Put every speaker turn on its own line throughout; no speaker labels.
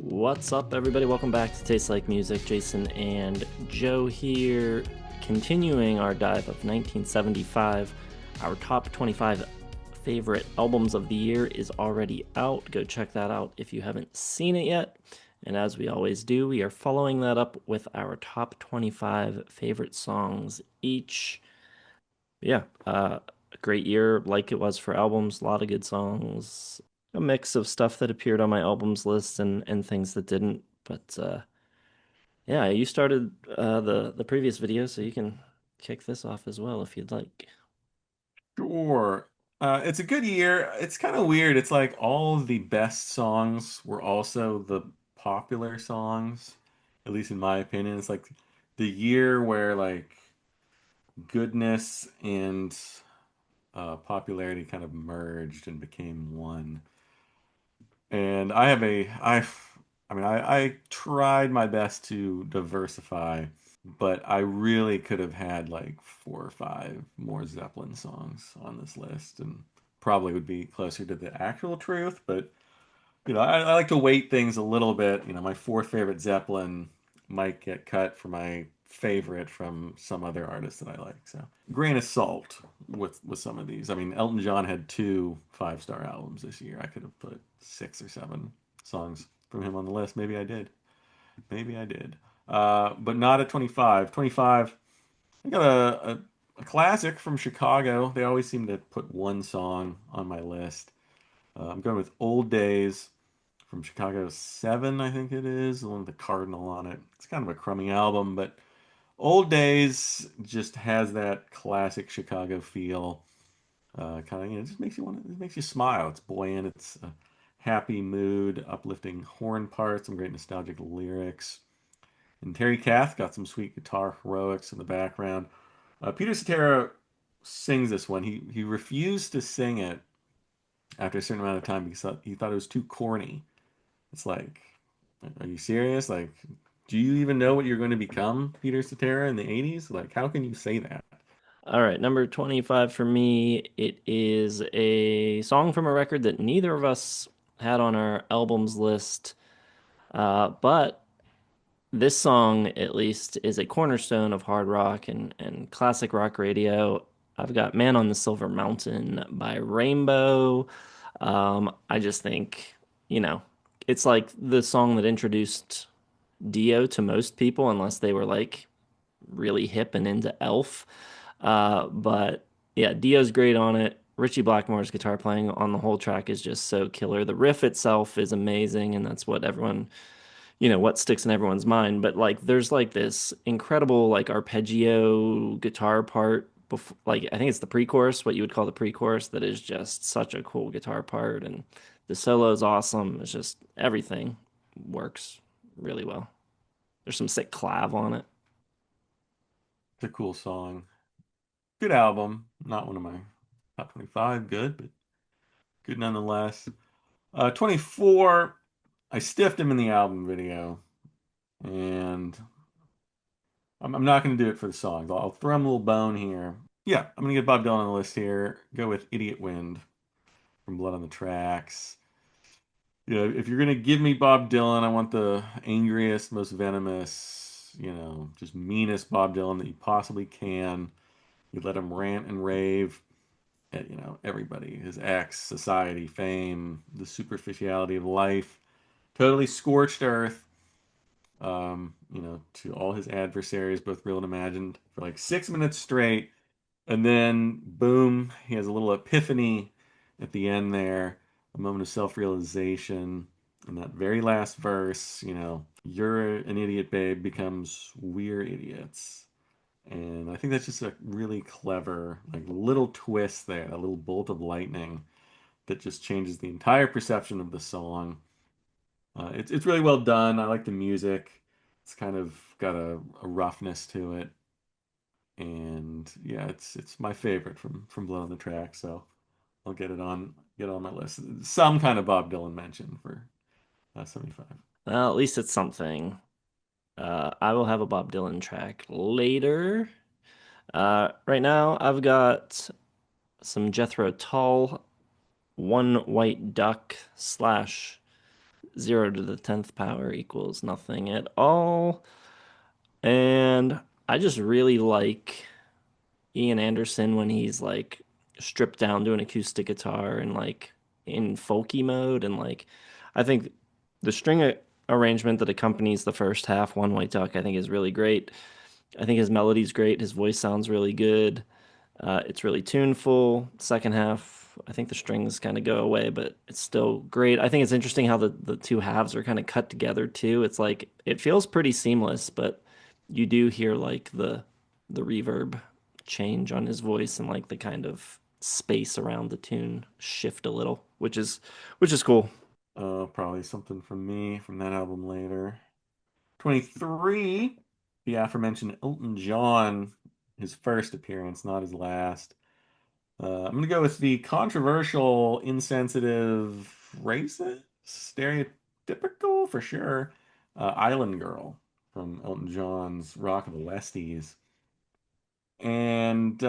What's up, everybody? Welcome back to Taste Like Music. Jason and Joe here, continuing our dive of 1975. Our top 25 favorite albums of the year is already out. Go check that out if you haven't seen it yet. And as we always do, we are following that up with our top 25 favorite songs each. Yeah, a great year like it was for albums. A lot of good songs, a mix of stuff that appeared on my albums list and things that didn't. But yeah, you started the previous video, so you can kick this off as well if you'd like.
Sure. It's a good year. It's kind of weird. It's like all of the best songs were also the popular songs, at least in my opinion. It's like the year where like goodness and popularity kind of merged and became one. And I tried my best to diversify, but I really could have had like four or five more Zeppelin songs on this list and probably would be closer to the actual truth. But, I like to weight things a little bit. My fourth favorite Zeppelin might get cut for my favorite from some other artist that I like. So, grain of salt with some of these. I mean, Elton John had two five-star albums this year. I could have put six or seven songs from him on the list. Maybe I did. Maybe I did. But not at 25. 25, I got a classic from Chicago. They always seem to put one song on my list. I'm going with Old Days from Chicago 7, I think it is, the one with the Cardinal on it. It's kind of a crummy album, but Old Days just has that classic Chicago feel. Kind of, it just makes you it makes you smile. It's buoyant. It's a happy mood, uplifting horn parts, some great nostalgic lyrics. And Terry Kath got some sweet guitar heroics in the background. Peter Cetera sings this one. He refused to sing it after a certain amount of time because he thought it was too corny. It's like, are you serious? Like, do you even know what you're going to become, Peter Cetera, in the 80s? Like, how can you say that?
All right, number 25 for me, it is a song from a record that neither of us had on our albums list, but this song, at least, is a cornerstone of hard rock and classic rock radio. I've got Man on the Silver Mountain by Rainbow. I just think, you know, it's like the song that introduced Dio to most people, unless they were like really hip and into Elf. But yeah, Dio's great on it. Richie Blackmore's guitar playing on the whole track is just so killer. The riff itself is amazing, and that's what everyone what sticks in everyone's mind. But like, there's like this incredible like arpeggio guitar part before, like I think it's the pre-chorus, what you would call the pre-chorus, that is just such a cool guitar part, and the solo is awesome. It's just everything works really well. There's some sick clav on it.
It's a cool song. Good album. Not one of my top 25. Good, but good nonetheless. 24, I stiffed him in the album video, and I'm not going to do it for the songs. I'll throw him a little bone here. Yeah, I'm going to get Bob Dylan on the list here. Go with Idiot Wind from Blood on the Tracks. If you're going to give me Bob Dylan, I want the angriest, most venomous, just meanest Bob Dylan that you possibly can. You let him rant and rave at, everybody, his ex, society, fame, the superficiality of life. Totally scorched earth, to all his adversaries, both real and imagined, for like 6 minutes straight. And then, boom, he has a little epiphany at the end there, a moment of self-realization. In that very last verse, you're an idiot, babe, becomes we're idiots. And I think that's just a really clever, like little twist there, a little bolt of lightning that just changes the entire perception of the song. It's really well done. I like the music. It's kind of got a roughness to it, and yeah, it's my favorite from Blood on the Track. So I'll get on my list. Some kind of Bob Dylan mention for 75.
Well, at least it's something. I will have a Bob Dylan track later. Right now, I've got some Jethro Tull, One White Duck slash 0 to the 10th power equals nothing at all. And I just really like Ian Anderson when he's like stripped down to an acoustic guitar and like in folky mode. And like, I think the arrangement that accompanies the first half, One White Duck, I think is really great. I think his melody's great. His voice sounds really good. It's really tuneful. Second half, I think the strings kind of go away, but it's still great. I think it's interesting how the two halves are kind of cut together too. It's like it feels pretty seamless, but you do hear like the reverb change on his voice and like the kind of space around the tune shift a little, which is cool.
Probably something from me from that album later. 23, the aforementioned Elton John, his first appearance, not his last. I'm going to go with the controversial, insensitive, racist, stereotypical for sure, Island Girl from Elton John's Rock of the Westies. And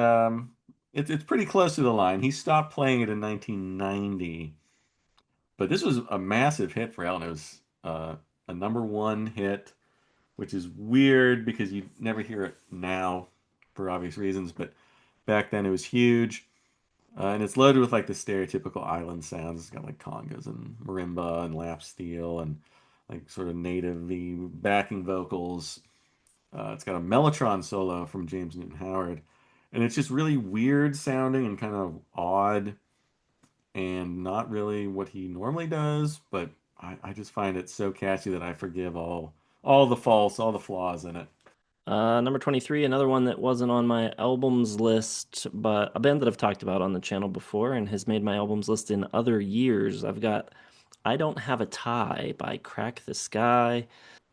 it's pretty close to the line. He stopped playing it in 1990, but this was a massive hit for Elton. It was a number one hit, which is weird because you never hear it now for obvious reasons, but back then it was huge. And it's loaded with like the stereotypical island sounds. It's got like congas and marimba and lap steel and like sort of native backing vocals. It's got a mellotron solo from James Newton Howard. And it's just really weird sounding and kind of odd and not really what he normally does, but I just find it so catchy that I forgive all the faults, all the flaws in it.
Number 23, another one that wasn't on my albums list, but a band that I've talked about on the channel before and has made my albums list in other years. I've got I Don't Have a Tie by Crack the Sky.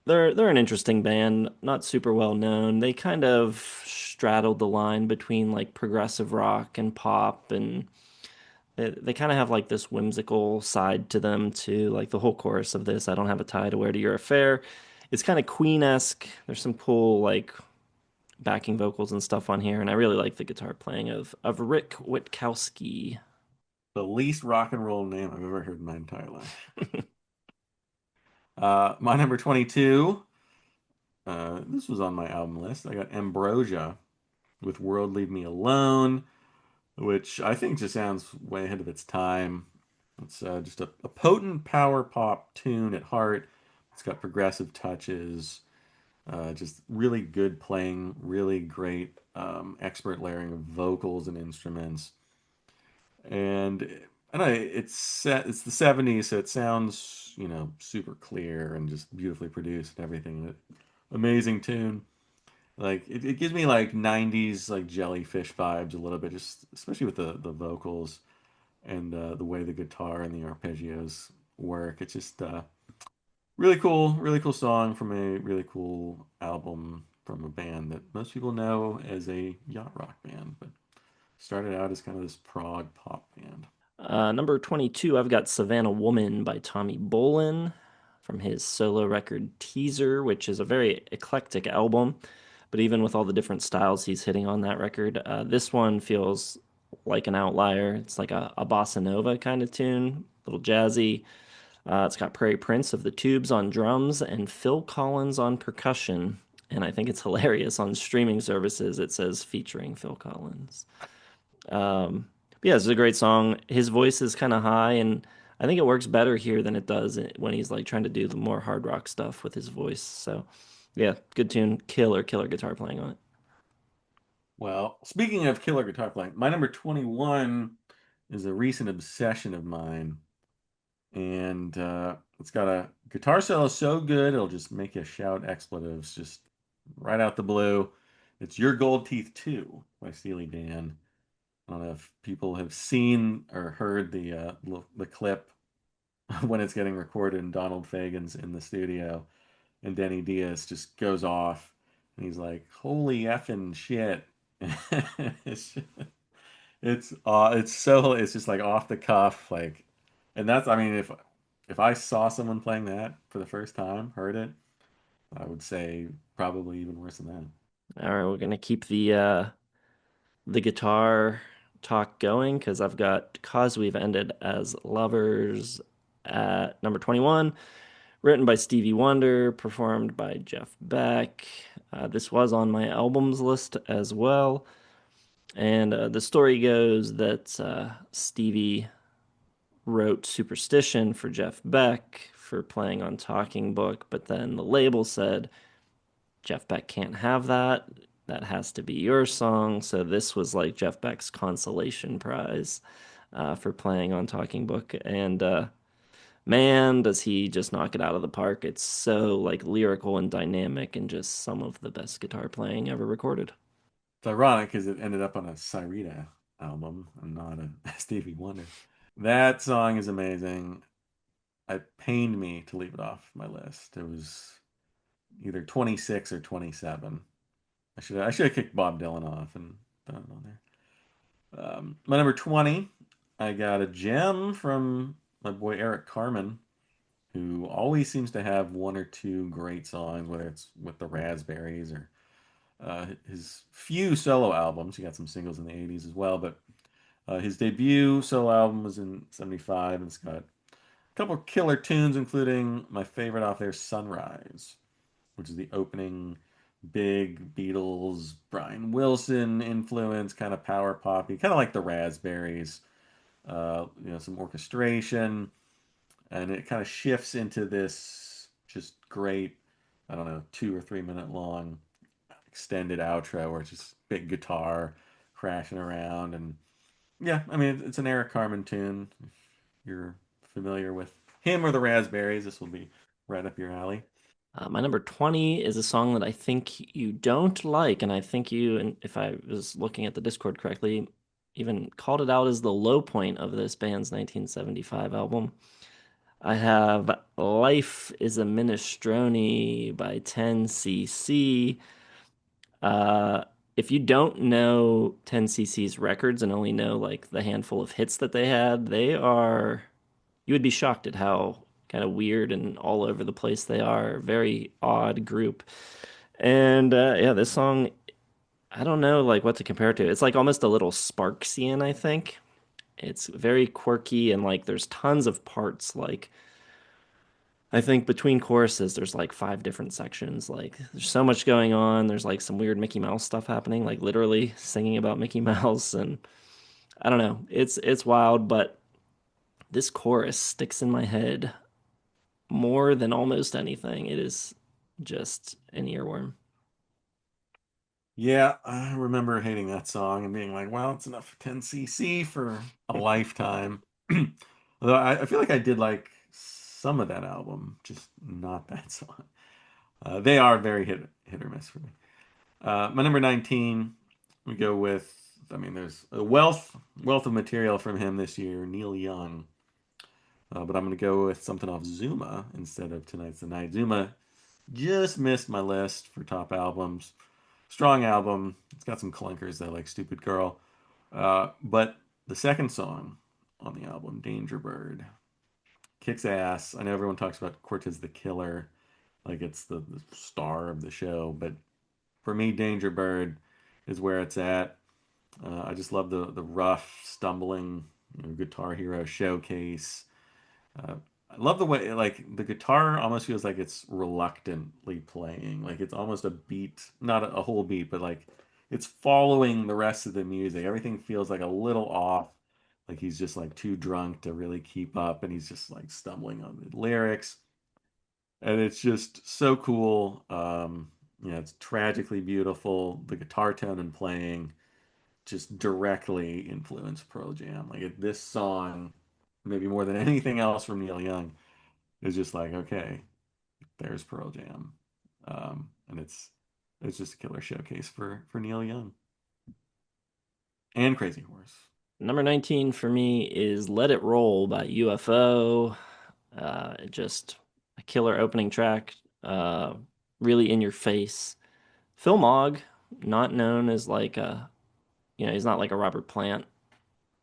They're an interesting band, not super well known. They kind of straddled the line between like progressive rock and pop, and they kind of have like this whimsical side to them too. Like the whole chorus of this, I don't have a tie to wear to your affair. It's kind of Queen-esque. There's some cool like backing vocals and stuff on here, and I really like the guitar playing of Rick Witkowski.
The least rock and roll name I've ever heard in my entire life. My number 22, this was on my album list. I got Ambrosia with World Leave Me Alone, which I think just sounds way ahead of its time. It's just a potent power pop tune at heart. It's got progressive touches, just really good playing, really great expert layering of vocals and instruments. And I don't know, it's the 70s, so it sounds, super clear and just beautifully produced and everything. Amazing tune. Like it gives me like 90s like jellyfish vibes a little bit, just especially with the vocals and the way the guitar and the arpeggios work. It's just really cool song from a really cool album from a band that most people know as a yacht rock band, but started out as kind of this prog pop band.
Number 22, I've got Savannah Woman by Tommy Bolin from his solo record Teaser, which is a very eclectic album. But even with all the different styles he's hitting on that record, this one feels like an outlier. It's like a bossa nova kind of tune, a little jazzy. It's got Prairie Prince of the Tubes on drums and Phil Collins on percussion. And I think it's hilarious on streaming services. It says featuring Phil Collins. But yeah, it's a great song. His voice is kind of high, and I think it works better here than it does when he's like trying to do the more hard rock stuff with his voice. So, yeah, good tune. Killer guitar playing on it.
Well, speaking of killer guitar playing, my number 21 is a recent obsession of mine. And it's got a guitar solo so good it'll just make you shout expletives just right out the blue. It's Your Gold Teeth 2 by Steely Dan. I don't know if people have seen or heard the clip when it's getting recorded and Donald Fagen's in the studio and Denny Diaz just goes off and he's like, "Holy effing shit!" It's it's just like off the cuff like, and that's I mean if I saw someone playing that for the first time, heard it, I would say probably even worse than that.
All right, we're gonna keep the guitar talk going because I've got "Cause We've Ended as Lovers" At number 21, written by Stevie Wonder, performed by Jeff Beck. This was on my albums list as well. And the story goes that Stevie wrote Superstition for Jeff Beck for playing on Talking Book, but then the label said, Jeff Beck can't have that. That has to be your song. So this was like Jeff Beck's consolation prize for playing on Talking Book. And man, does he just knock it out of the park. It's so like lyrical and dynamic and just some of the best guitar playing ever recorded.
It's ironic because it ended up on a Cyrita album and not a Stevie Wonder. That song is amazing. It pained me to leave it off my list. It was either 26 or 27. I should have kicked Bob Dylan off and done it on there. My number 20, I got a gem from my boy Eric Carmen, who always seems to have one or two great songs, whether it's with the Raspberries or his few solo albums. He got some singles in the 80s as well, but his debut solo album was in 75, and it's got a couple of killer tunes, including my favorite off there, Sunrise, which is the opening big Beatles, Brian Wilson influence, kind of power poppy, kind of like the Raspberries, some orchestration, and it kind of shifts into this just great, I don't know, 2 or 3 minute long extended outro where it's just big guitar crashing around. And yeah, I mean, it's an Eric Carmen tune. If you're familiar with him or the Raspberries, this will be right up your alley.
My number 20 is a song that I think you don't like, and I think you, and if I was looking at the Discord correctly, even called it out as the low point of this band's 1975 album. I have Life is a Minestrone by 10cc. Uh, if you don't know 10cc's records and only know like the handful of hits that they had, you would be shocked at how kind of weird and all over the place they are. Very odd group. And yeah, this song, I don't know like what to compare it to. It's like almost a little Sparksian, I think. It's very quirky and like there's tons of parts. Like I think between choruses, there's like five different sections. Like there's so much going on. There's like some weird Mickey Mouse stuff happening, like literally singing about Mickey Mouse. And I don't know. It's wild, but this chorus sticks in my head more than almost anything. It is just an earworm.
Yeah, I remember hating that song and being like, well, it's enough for 10cc for a lifetime. Although I feel like I did like some of that album, just not that song. They are very hit or miss for me. My number 19, we go with, I mean, there's a wealth of material from him this year, Neil Young. But I'm going to go with something off Zuma instead of Tonight's the Night. Zuma just missed my list for top albums. Strong album. It's got some clunkers though, like Stupid Girl. But the second song on the album, Danger Bird, kicks ass. I know everyone talks about Cortez the Killer, like it's the star of the show, but for me, Danger Bird is where it's at. I just love the rough, stumbling, Guitar Hero showcase. I love the way like the guitar almost feels like it's reluctantly playing. Like it's almost a beat, not a whole beat, but like it's following the rest of the music. Everything feels like a little off. Like he's just like too drunk to really keep up and he's just like stumbling on the lyrics. And it's just so cool. It's tragically beautiful. The guitar tone and playing just directly influenced Pearl Jam. This song, maybe more than anything else from Neil Young, is just like, okay, there's Pearl Jam, and it's just a killer showcase for Neil Young and Crazy Horse.
Number 19 for me is Let It Roll by UFO. Just a killer opening track, really in your face. Phil Mogg, not known as like he's not like a Robert Plant.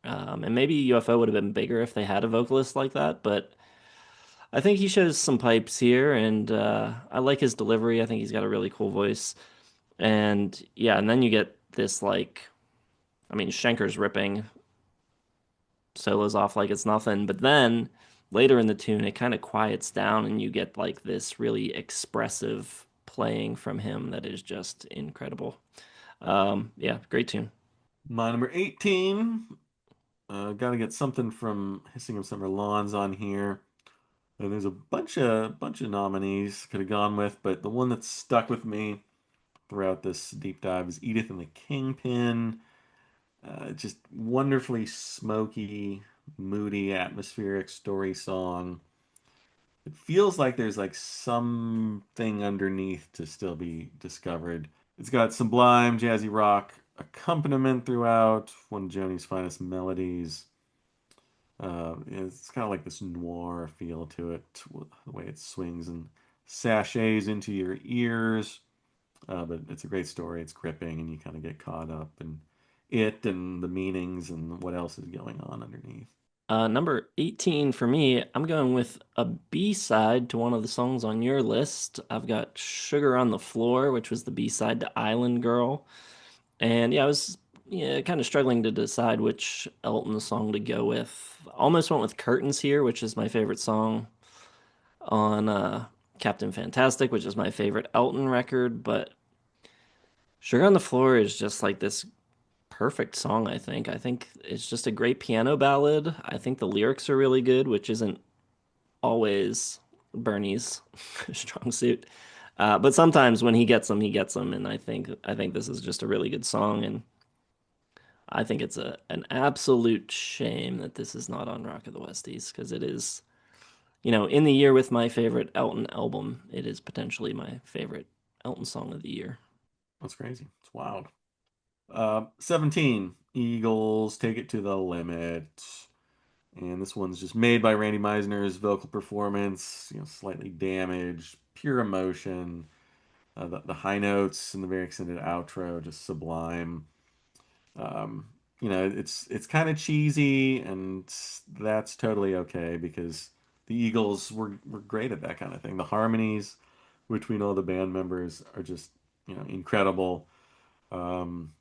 And maybe UFO would have been bigger if they had a vocalist like that, but I think he shows some pipes here, and I like his delivery. I think he's got a really cool voice. And yeah, and then you get this like, I mean, Schenker's ripping solos off like it's nothing, but then later in the tune, it kind of quiets down and you get like this really expressive playing from him that is just incredible. Yeah, great tune.
My number 18. Gotta get something from Hissing of Summer Lawns on here. And there's a bunch of nominees could have gone with, but the one that stuck with me throughout this deep dive is Edith and the Kingpin. Just wonderfully smoky, moody, atmospheric story song. It feels like there's like something underneath to still be discovered. It's got sublime jazzy rock accompaniment throughout, one of Joni's finest melodies. It's kind of like this noir feel to it, the way it swings and sachets into your ears. But it's a great story. It's gripping, and you kind of get caught up in it and the meanings and what else is going on underneath.
Number 18 for me, I'm going with a B-side to one of the songs on your list. I've got Sugar on the Floor, which was the B-side to Island Girl. And yeah, I was kind of struggling to decide which Elton song to go with. Almost went with Curtains here, which is my favorite song on Captain Fantastic, which is my favorite Elton record. But Sugar on the Floor is just like this perfect song, I think. I think it's just a great piano ballad. I think the lyrics are really good, which isn't always Bernie's strong suit. But sometimes when he gets them, and I think this is just a really good song, and I think it's an absolute shame that this is not on Rock of the Westies because it is, in the year with my favorite Elton album, it is potentially my favorite Elton song of the year.
That's crazy. It's wild. 17, Eagles Take It to the Limit. And this one's just made by Randy Meisner's vocal performance, slightly damaged, pure emotion. The high notes in the very extended outro, just sublime. Um, it's kind of cheesy, and that's totally okay because the Eagles were great at that kind of thing. The harmonies between all the band members are just incredible. Um,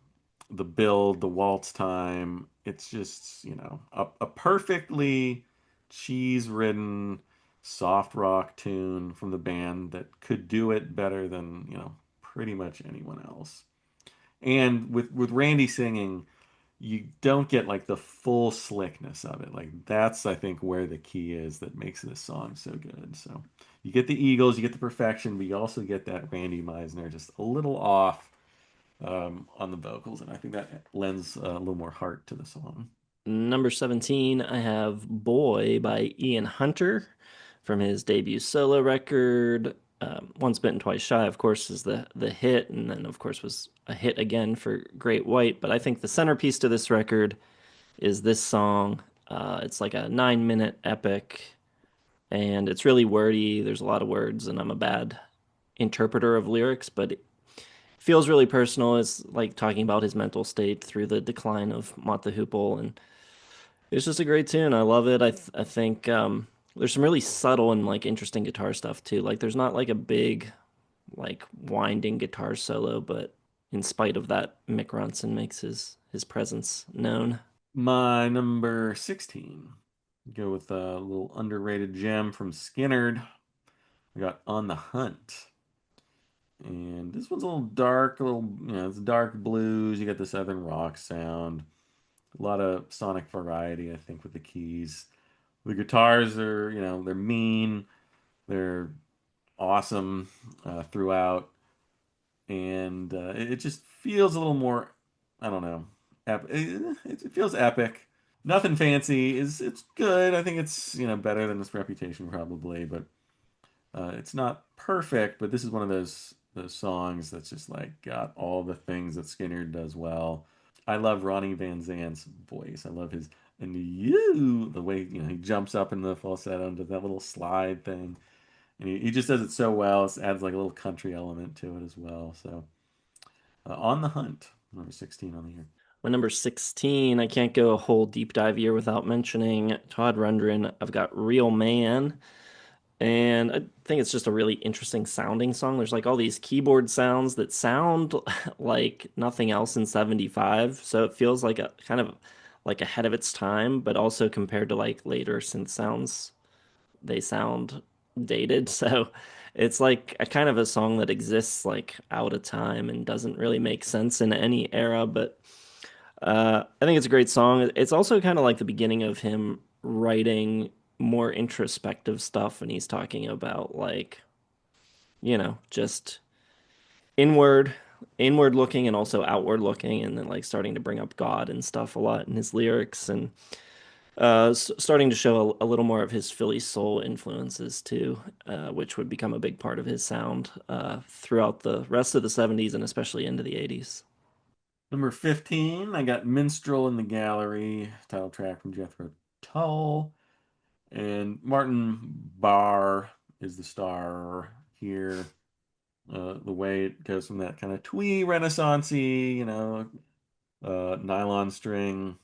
the build, the waltz time, it's just a perfectly cheese-ridden soft rock tune from the band that could do it better than pretty much anyone else. And with Randy singing, you don't get like the full slickness of it. Like that's I think where the key is that makes this song so good. So you get the Eagles, you get the perfection, but you also get that Randy Meisner just a little off on the vocals, and I think that lends a little more heart to the song.
Number 17, I have Boy by Ian Hunter from his debut solo record. Once Bitten, Twice Shy, of course, is the hit, and then, of course, was a hit again for Great White. But I think the centerpiece to this record is this song. It's like a 9-minute epic, and it's really wordy. There's a lot of words, and I'm a bad interpreter of lyrics, but it feels really personal. It's like talking about his mental state through the decline of Mott the Hoople, and it's just a great tune. I love it. I think there's some really subtle and like interesting guitar stuff too. Like there's not like a big like winding guitar solo, but in spite of that, Mick Ronson makes his presence known.
My number 16. Go with a little underrated gem from Skinnerd. I got On the Hunt. And this one's a little dark, a little, it's dark blues. You got the southern rock sound. A lot of sonic variety, I think, with the keys. The guitars are, they're mean. They're awesome throughout. And it just feels a little more, I don't know, it feels epic. Nothing fancy. It's good. I think it's better than its reputation probably, but it's not perfect. But this is one of those songs that's just like got all the things that Skinner does well. I love Ronnie Van Zant's voice. I love his and you the way he jumps up in the falsetto and does that little slide thing, and he just does it so well. It adds like a little country element to it as well. So On the Hunt, number 16 on the year.
My number 16, I can't go a whole deep dive year without mentioning Todd Rundgren. I've got Real Man. And I think it's just a really interesting sounding song. There's like all these keyboard sounds that sound like nothing else in 75. So it feels like a kind of like ahead of its time, but also compared to like later synth sounds. they sound dated. So it's like a kind of a song that exists like out of time and doesn't really make sense in any era. But I think it's a great song. It's also kind of like the beginning of him writing more introspective stuff, and he's talking about like, just inward inward looking and also outward looking, and then like starting to bring up God and stuff a lot in his lyrics, and starting to show a little more of his Philly soul influences too, which would become a big part of his sound throughout the rest of the 70s and especially into the 80s.
Number 15, I got Minstrel in the Gallery, title track from Jethro Tull. And Martin Barr is the star here. The way it goes from that kind of twee renaissance-y, nylon string,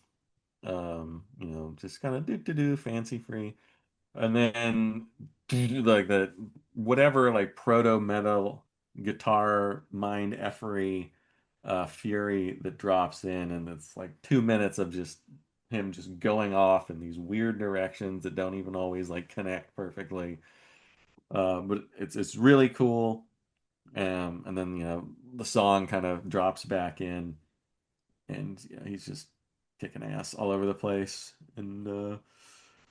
just kind of do fancy free. And then like the whatever like proto metal guitar mind effery fury that drops in, and it's like 2 minutes of just him just going off in these weird directions that don't even always like connect perfectly. But it's really cool. And then the song kind of drops back in, and he's just kicking ass all over the place, and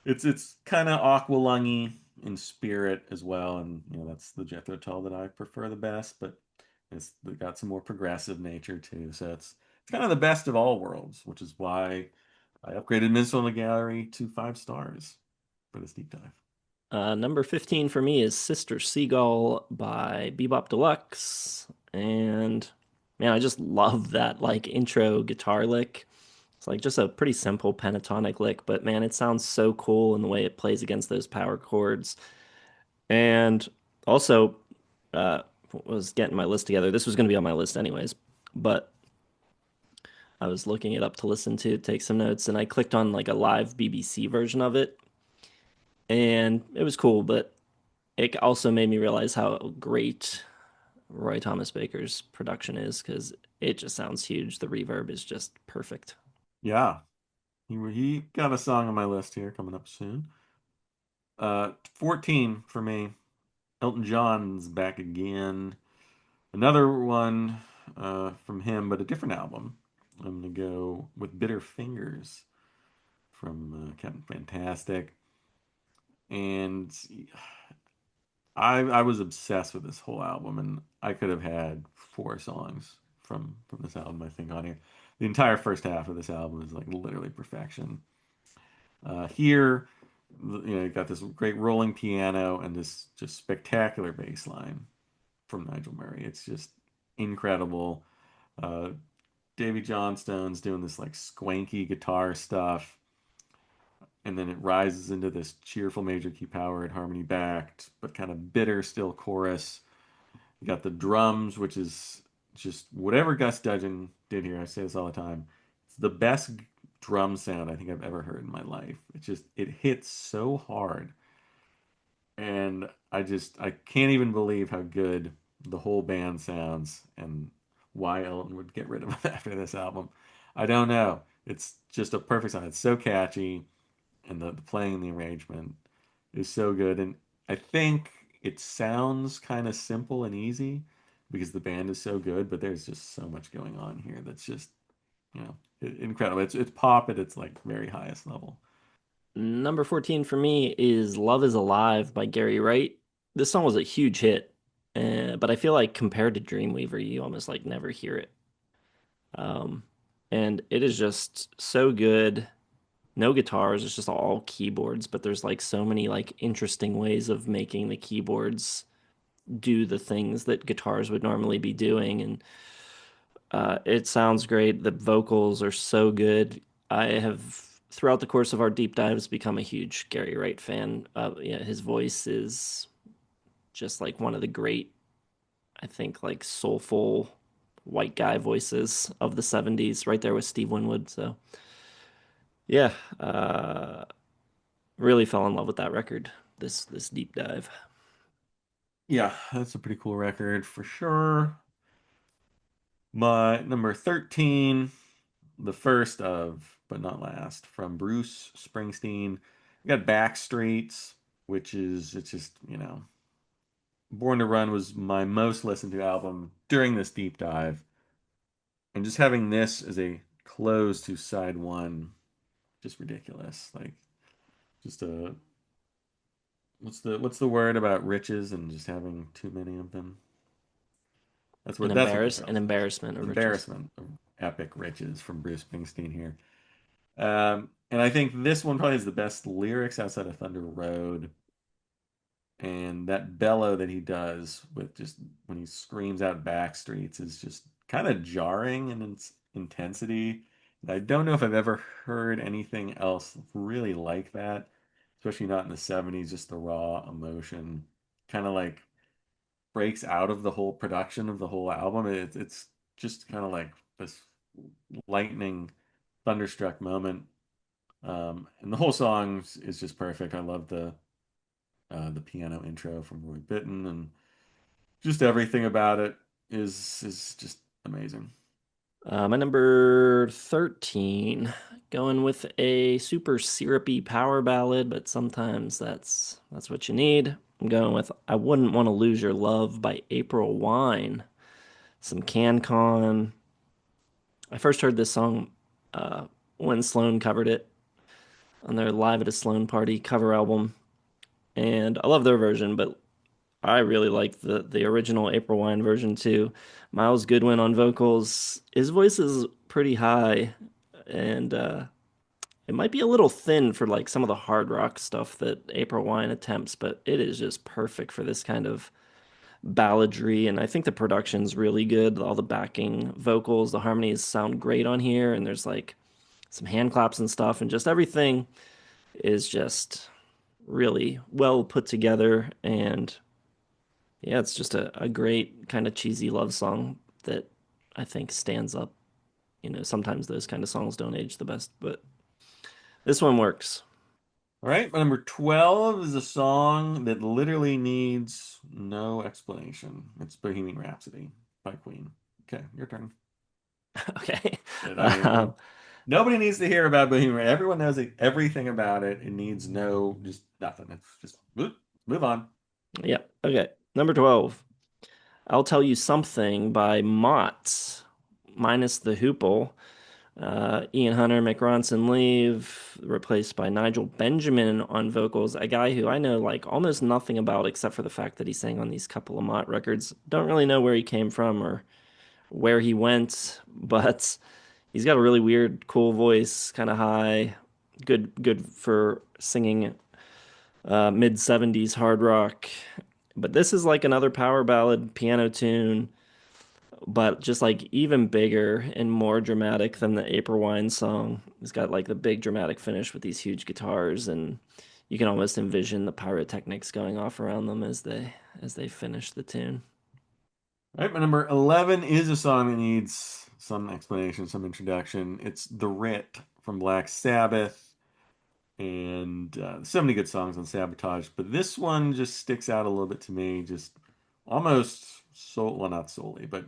it's kind of aqualungy in spirit as well, and that's the Jethro Tull that I prefer the best, but it's got some more progressive nature too, so it's kind of the best of all worlds, which is why I upgraded Minstrel in the Gallery to 5 stars for this deep dive.
Number 15 for me is Sister Seagull by Bebop Deluxe. And man, I just love that like intro guitar lick. It's like just a pretty simple pentatonic lick, but man, it sounds so cool in the way it plays against those power chords. And also, uh, was getting my list together. This was going to be on my list anyways, but I was looking it up to listen to, take some notes, and I clicked on like a live BBC version of it, and it was cool, but it also made me realize how great Roy Thomas Baker's production is because it just sounds huge. The reverb is just perfect.
Yeah, he got a song on my list here coming up soon. 14 for me. Elton John's back again. Another one from him, but a different album. I'm gonna go with Bitter Fingers from Captain Fantastic, and I was obsessed with this whole album, and I could have had 4 songs from this album, I think, on here. The entire first half of this album is like literally perfection. Here, you got this great rolling piano and this just spectacular bass line from Nigel Murray. It's just incredible. Uh, Davy Johnstone's doing this like swanky guitar stuff, and then it rises into this cheerful major key power and harmony backed, but kind of bitter still chorus. You got the drums, which is just whatever Gus Dudgeon did here. I say this all the time. It's the best drum sound I think I've ever heard in my life. It hits so hard, and I can't even believe how good the whole band sounds, and why Elton would get rid of it after this album. I don't know. It's just a perfect song. It's so catchy, and the playing and the arrangement is so good. And I think it sounds kind of simple and easy because the band is so good, but there's just so much going on here that's just, incredible. It's pop at its like very highest level.
Number 14 for me is Love is Alive by Gary Wright. This song was a huge hit, but I feel like compared to Dreamweaver, you almost like never hear it. Um, and it is just so good. No guitars, it's just all keyboards, but there's like so many like interesting ways of making the keyboards do the things that guitars would normally be doing, and it sounds great. The vocals are so good. I have, throughout the course of our deep dives, become a huge Gary Wright fan. Yeah, his voice is just like one of the great, I think, like soulful white guy voices of the 70s, right there with Steve Winwood. So, yeah, really fell in love with that record, this deep dive.
Yeah, that's a pretty cool record for sure. My number 13, the first of, but not last, from Bruce Springsteen. We got Backstreets, which is it's just, Born to Run was my most listened to album during this deep dive. And just having this as a close to side one, just ridiculous. Like just a what's the word about riches and just having too many of them? That's what the
An
title says.
embarrassment of riches.
Embarrassment of epic riches from Bruce Springsteen here. And I think this one probably has the best lyrics outside of Thunder Road. And that bellow that he does with just when he screams out backstreets is just kind of jarring in its intensity. And I don't know if I've ever heard anything else really like that, especially not in the 70s, just the raw emotion kind of like breaks out of the whole production of the whole album. It's just kind of like this lightning thunderstruck moment. And the whole song is just perfect. I love the piano intro from Roy Bittan, and just everything about it is just amazing.
My number 13, going with a super syrupy power ballad, but sometimes that's what you need. I'm going with I Wouldn't Want to Lose Your Love by April Wine. Some CanCon. I first heard this song uh, when Sloan covered it on their Live at a Sloan Party cover album, and I love their version, but I really like the original April Wine version too. Miles Goodwin on vocals. His voice is pretty high, and it might be a little thin for like some of the hard rock stuff that April Wine attempts, but it is just perfect for this kind of balladry. And I think the production's really good. All the backing vocals, the harmonies sound great on here, and there's like some hand claps and stuff, and just everything is just really well put together. And yeah, it's just a great kind of cheesy love song that I think stands up. Sometimes those kind of songs don't age the best, but this one works.
All right, my number 12 is a song that literally needs no explanation. It's Bohemian Rhapsody by Queen. Okay, your turn.
Okay.
I mean,
Um,
nobody needs to hear about Bohemian Rhapsody. Everyone knows everything about it. It needs no, just nothing. It's just move on.
yeah. Okay. Number 12. I'll Tell You Something by Mott, minus the hoople. Ian Hunter, Mick Ronson leave, replaced by Nigel Benjamin on vocals, a guy who I know like almost nothing about except for the fact that he sang on these couple of Mott records. Don't really know where he came from or where he went, but he's got a really weird, cool voice, kind of high, good for singing mid 70s hard rock. But this is like another power ballad piano tune, but just like even bigger and more dramatic than the April Wine song. It's got like the big dramatic finish with these huge guitars, and you can almost envision the pyrotechnics going off around them as they finish the tune.
All right, my number 11 is a song that needs some explanation, some introduction. It's The Writ from Black Sabbath. And so many good songs on Sabotage, but this one just sticks out a little bit to me, just almost well, not solely, but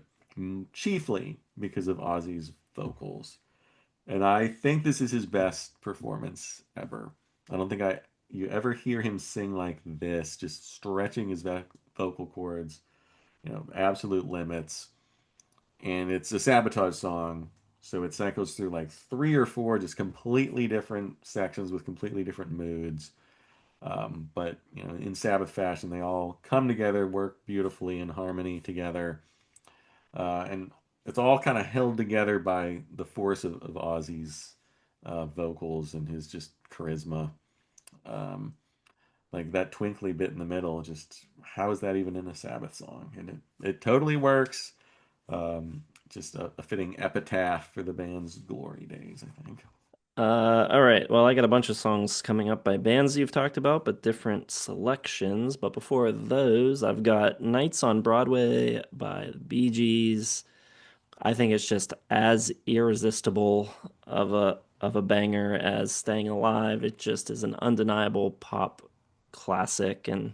chiefly because of Ozzy's vocals. And I think this is his best performance ever. I don't think you ever hear him sing like this, just stretching his vocal cords, absolute limits. And it's a Sabotage song, so it cycles through like three or four just completely different sections with completely different moods. But in Sabbath fashion, they all come together, work beautifully in harmony together, and it's all kind of held together by the force of Ozzy's vocals and his just charisma. Um, like that twinkly bit in the middle, just how is that even in a Sabbath song? And it totally works. Just a fitting epitaph for the band's glory days, I think.
All right. Well, I got a bunch of songs coming up by bands you've talked about, but different selections. But before those, I've got Nights on Broadway by the Bee Gees. I think it's just as irresistible of a banger as Staying Alive. It just is an undeniable pop classic, and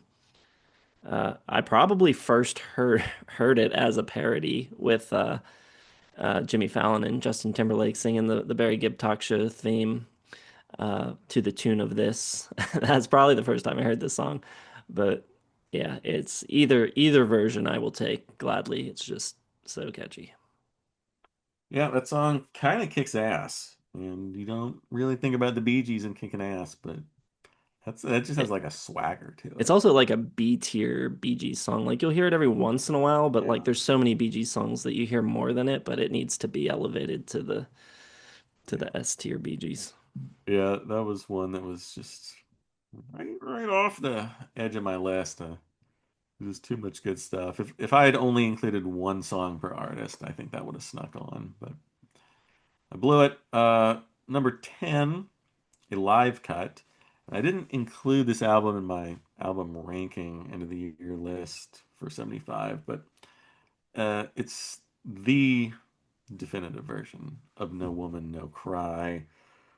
I probably first heard it as a parody with Jimmy Fallon and Justin Timberlake singing the Barry Gibb talk show theme. to the tune of this. That's probably the first time I heard this song, but yeah, it's either version I will take gladly. It's just so catchy.
Yeah, that song kind of kicks ass, and you don't really think about the Bee Gees and kicking ass, but that just has
It,
like a swagger to
it's
it.
also like a B tier Bee Gees song. Like you'll hear it every once in a while, but like
Yeah.
there's so many Bee Gees songs that you hear more than it, but it needs to be elevated to
Yeah.
the S tier Bee Gees.
Yeah, that was one that was just right off the edge of my list. There's too much good stuff. If I had only included one song per artist, I think that would have snuck on, but I blew it. Number 10, a live cut. I didn't include this album in my album ranking end of the year list for 75, but it's the definitive version of No Woman, No Cry,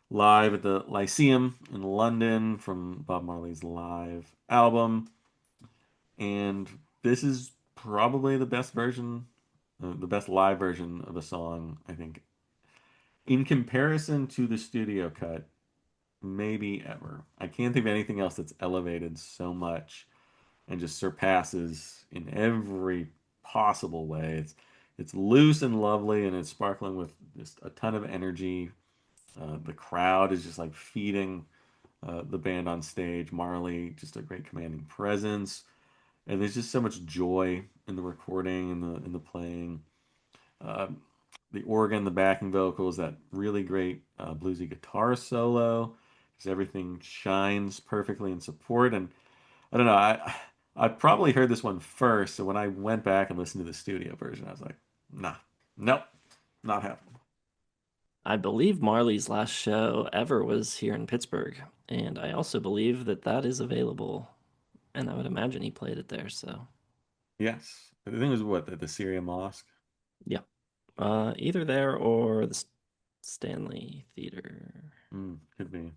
live at the Lyceum in London from Bob Marley's live album. And this is probably the best version, the best live version of a song, I think, in comparison to the studio cut, maybe ever. I can't think of anything else that's elevated so much and just surpasses in every possible way. It's loose and lovely, and it's sparkling with just a ton of energy. The crowd is just like feeding the band on stage. Marley, just a great commanding presence, and there's just so much joy in the recording and the playing. Uh, the organ, the backing vocals, that really great bluesy guitar solo, because everything shines perfectly in support. And I don't know, I probably heard this one first, so when I went back and listened to the studio version, I was like, nah, nope, not happening.
I believe Marley's last show ever was here in Pittsburgh, and I also believe that that is available, and I would imagine he played it there. So
Yes, I think it was what the Syria Mosque.
yeah, either there or the Stanley Theater,
Could be.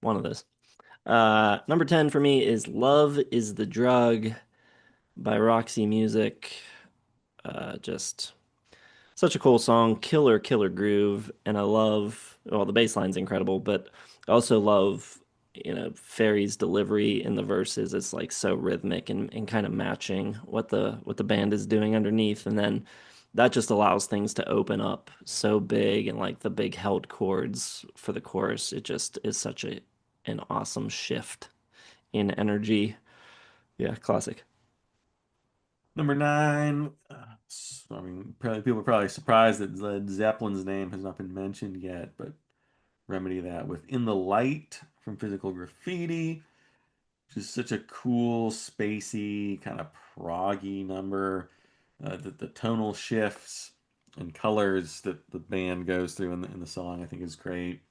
one of those. Number 10 for me is "Love Is the Drug" by Roxy Music. Just such a cool song, killer groove, and I love, well, the bass line's incredible, but I also love, Ferry's delivery in the verses. It's like so rhythmic and kind of matching what the band is doing underneath, and then that just allows things to open up so big and like the big held chords for the chorus. It just is such a an awesome shift in energy. Yeah, classic.
Number 9. I mean, probably people are probably surprised that Led Zeppelin's name has not been mentioned yet, but remedy that with "In the Light" from Physical Graffiti. Just such a cool, spacey, kind of proggy number. The tonal shifts and colors that the band goes through in the song, I think, is great.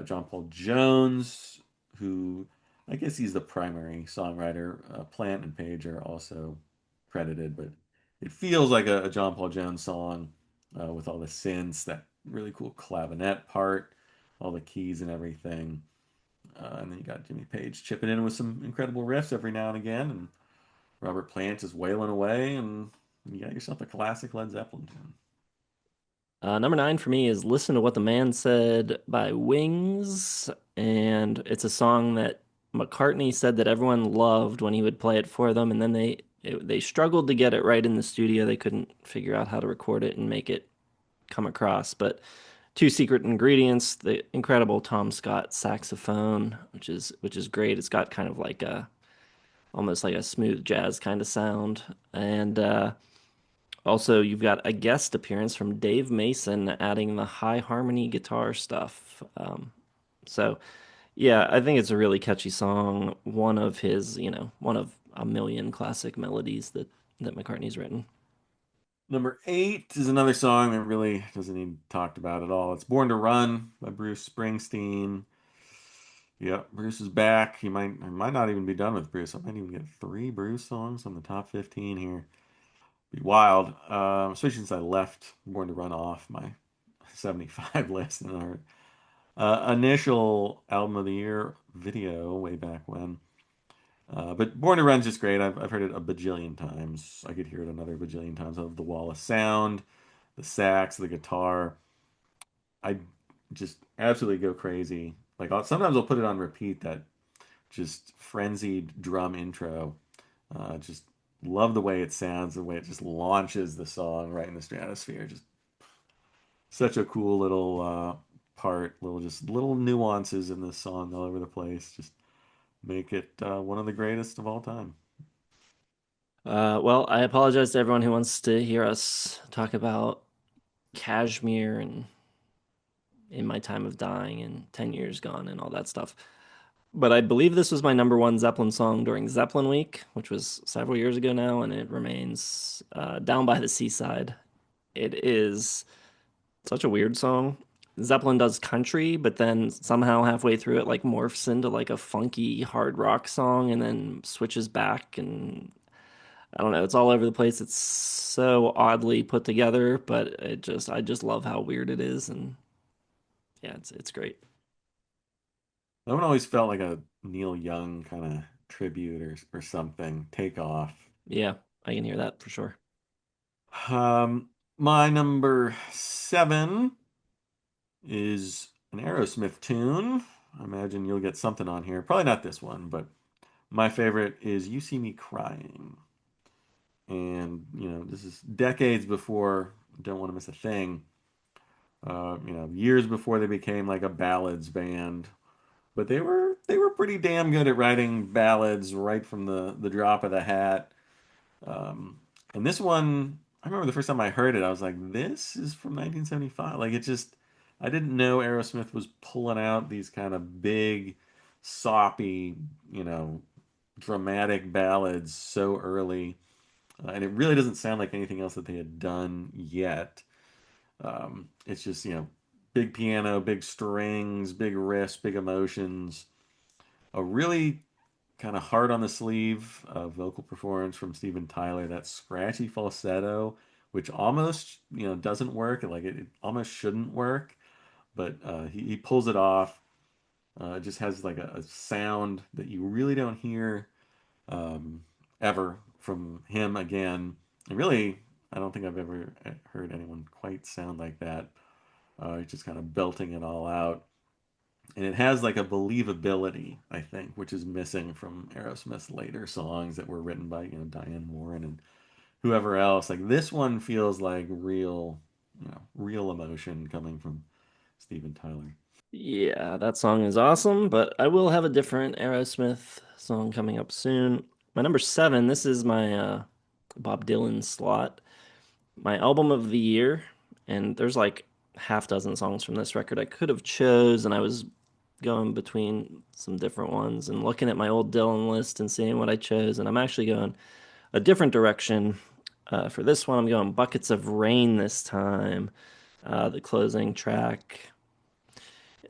John Paul Jones, who I guess he's the primary songwriter. Plant and Page are also credited, but it feels like a John Paul Jones song with all the synths, that really cool clavinet part, all the keys and everything. And then you got Jimmy Page chipping in with some incredible riffs every now and again, and Robert Plant is wailing away, and you got yourself a classic Led Zeppelin tune.
Number 9 for me is "Listen to What the Man Said" by Wings. And it's a song that McCartney said that everyone loved when he would play it for them. And then they struggled to get it right in the studio. They couldn't figure out how to record it and make it come across. But two secret ingredients: the incredible Tom Scott saxophone, which is great. It's got kind of like a almost like a smooth jazz kind of sound. And also, you've got a guest appearance from Dave Mason adding the high harmony guitar stuff. So, yeah, I think it's a really catchy song. One of his, one of a million classic melodies that McCartney's written.
Number 8 is another song that really doesn't need talked about at all. It's "Born to Run" by Bruce Springsteen. Yep, Bruce is back. He might not even be done with Bruce. I might even get 3 Bruce songs on the top 15 here. Be wild, especially since I left "Born to Run" off my 75 list in our initial album of the year video way back when. But "Born to Run's just great. I've heard it a bajillion times. I could hear it another bajillion times. I love the wall of sound, the sax, the guitar. I just absolutely go crazy Like sometimes I'll put it on repeat. That just frenzied drum intro. Just love the way it sounds, the way it just launches the song right in the stratosphere. Just such a cool little part, little nuances in this song all over the place. Just make it one of the greatest of all time.
Well, I apologize to everyone who wants to hear us talk about Kashmir and In My Time of Dying and 10 Years Gone and all that stuff. But I believe this was my number one Zeppelin song during Zeppelin Week, which was several years ago now, and it remains Down by the Seaside. It is such a weird song. Zeppelin does country, but then somehow halfway through it like morphs into like a funky hard rock song and then switches back and I don't know, it's all over the place. It's so oddly put together, but I just love how weird it is and yeah, it's great.
That one always felt like a Neil Young kind of tribute or something. Take off.
Yeah, I can hear that for sure.
My number seven is an Aerosmith tune. I imagine you'll get something on here. Probably not this one, but my favorite is You See Me Crying. And, this is decades before Don't Want to Miss a Thing. Years before they became like a ballads band. But they were pretty damn good at writing ballads right from the drop of the hat. Um, and this one, I remember the first time I heard it, I was like, this is from 1975. Like I didn't know Aerosmith was pulling out these kind of big, soppy, you know, dramatic ballads so early. And it really doesn't sound like anything else that they had done yet. It's just, big piano, big strings, big riffs, big emotions. A really kind of hard on the sleeve vocal performance from Steven Tyler. That scratchy falsetto, which almost doesn't work. Like it almost shouldn't work, but he pulls it off. It just has like a sound that you really don't hear um, ever from him again. And really, I don't think I've ever heard anyone quite sound like that. He's just kind of belting it all out. And it has like a believability, I think, which is missing from Aerosmith's later songs that were written by, Diane Warren and whoever else. Like this one feels like real emotion coming from Steven Tyler.
Yeah, that song is awesome, but I will have a different Aerosmith song coming up soon. My number seven, this is my Bob Dylan slot, my album of the year, and there's like half dozen songs from this record I could have chose, and I was going between some different ones and looking at my old Dylan list and seeing what I chose, and I'm actually going a different direction. For this one, I'm going Buckets of Rain this time, the closing track.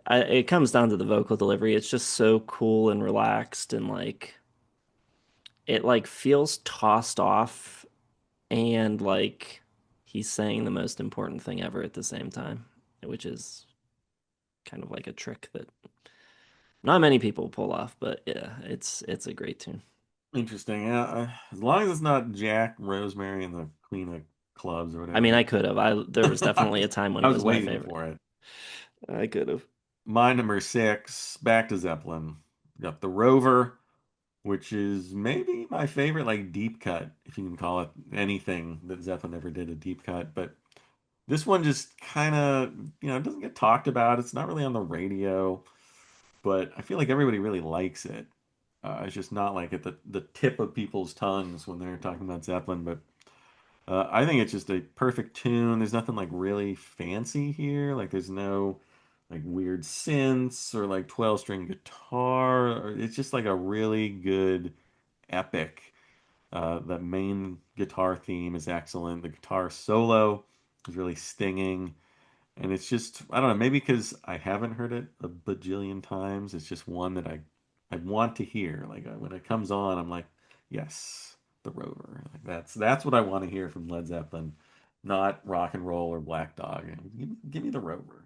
It comes down to the vocal delivery. It's just so cool and relaxed and like it like feels tossed off and like he's saying the most important thing ever at the same time, which is kind of like a trick that not many people pull off, but yeah, it's a great tune.
Interesting. Yeah, as long as it's not Jack, Rosemary, and the Queen of Clubs or
I mean,
whatever.
I could have. I there was definitely a time when
I
it
was
was my
waiting
favorite.
for it.
I could have.
My number six, back to Zeppelin. Got the Rover, which is maybe my favorite, like deep cut, if you can call it anything that Zeppelin ever did a deep cut. But this one just kind of, it doesn't get talked about. It's not really on the radio, but I feel like everybody really likes it. It's just not like at the tip of people's tongues when they're talking about Zeppelin. But I think it's just a perfect tune. There's nothing like really fancy here. Like there's no like weird synths or like 12-string guitar. It's just like a really good epic. The main guitar theme is excellent. The guitar solo is really stinging. And it's just, I don't know, maybe because I haven't heard it a bajillion times. It's just one that I want to hear. Like when it comes on, I'm like, yes, the Rover. Like that's what I want to hear from Led Zeppelin, not rock and roll or Black Dog. Give me the Rover.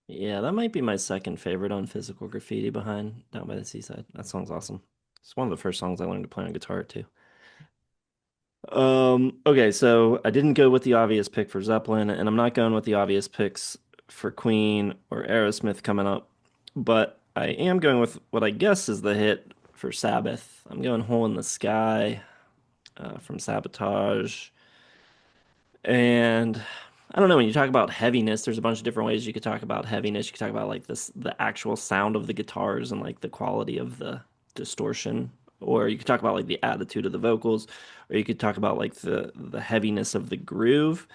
Yeah, that might be my second favorite on Physical Graffiti behind Down by the Seaside. That song's awesome. It's one of the first songs I learned to play on guitar too. Okay, so I didn't go with the obvious pick for Zeppelin, and I'm not going with the obvious picks for Queen or Aerosmith coming up. but I am going with what I guess is the hit for Sabbath. I'm going Hole in the Sky from Sabotage. And I don't know, when you talk about heaviness, there's a bunch of different ways you could talk about heaviness. You could talk about like this, the actual sound of the guitars and like the quality of the distortion, or you could talk about like the attitude of the vocals, or you could talk about like the heaviness of the groove.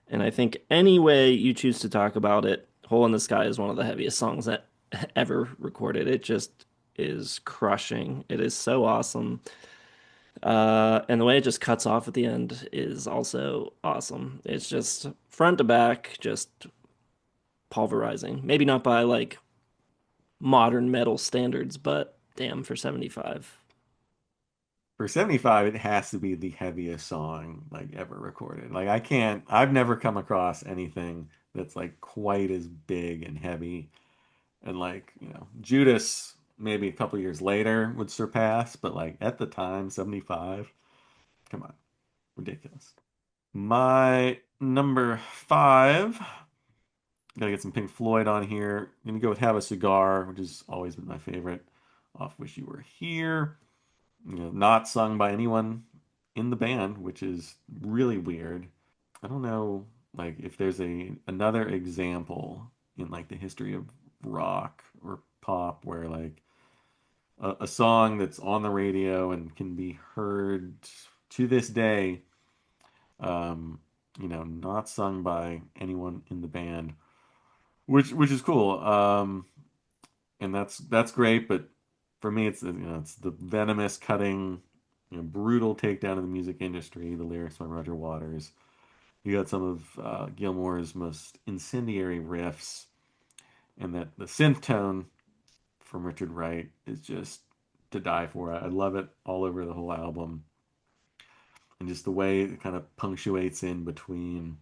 And I think any way you choose to talk about it, Hole in the Sky is one of the heaviest songs that ever recorded. It just is crushing. It is so awesome. And the way it just cuts off at the end is also awesome. It's just front to back, just pulverizing. Maybe not by like modern metal standards, but damn, for 75.
For 75, it has to be the heaviest song like ever recorded. Like I've never come across anything that's like quite as big and heavy. And like, Judas maybe a couple years later would surpass, but like at the time, 75, come on, ridiculous. My number five, gotta get some Pink Floyd on here. I'm gonna go with Have a Cigar, which has always been my favorite. Off Wish You Were Here. Not sung by anyone in the band, which is really weird. I don't know, like if there's another example in like the history of rock or pop where like a song that's on the radio and can be heard to this day, um, not sung by anyone in the band, which is cool. And that's great, but for me, it's the venomous, cutting, brutal takedown of the music industry. The lyrics by Roger Waters. You got some of Gilmore's most incendiary riffs, and that the synth tone from Richard Wright is just to die for. I love it all over the whole album, and just the way it kind of punctuates in between,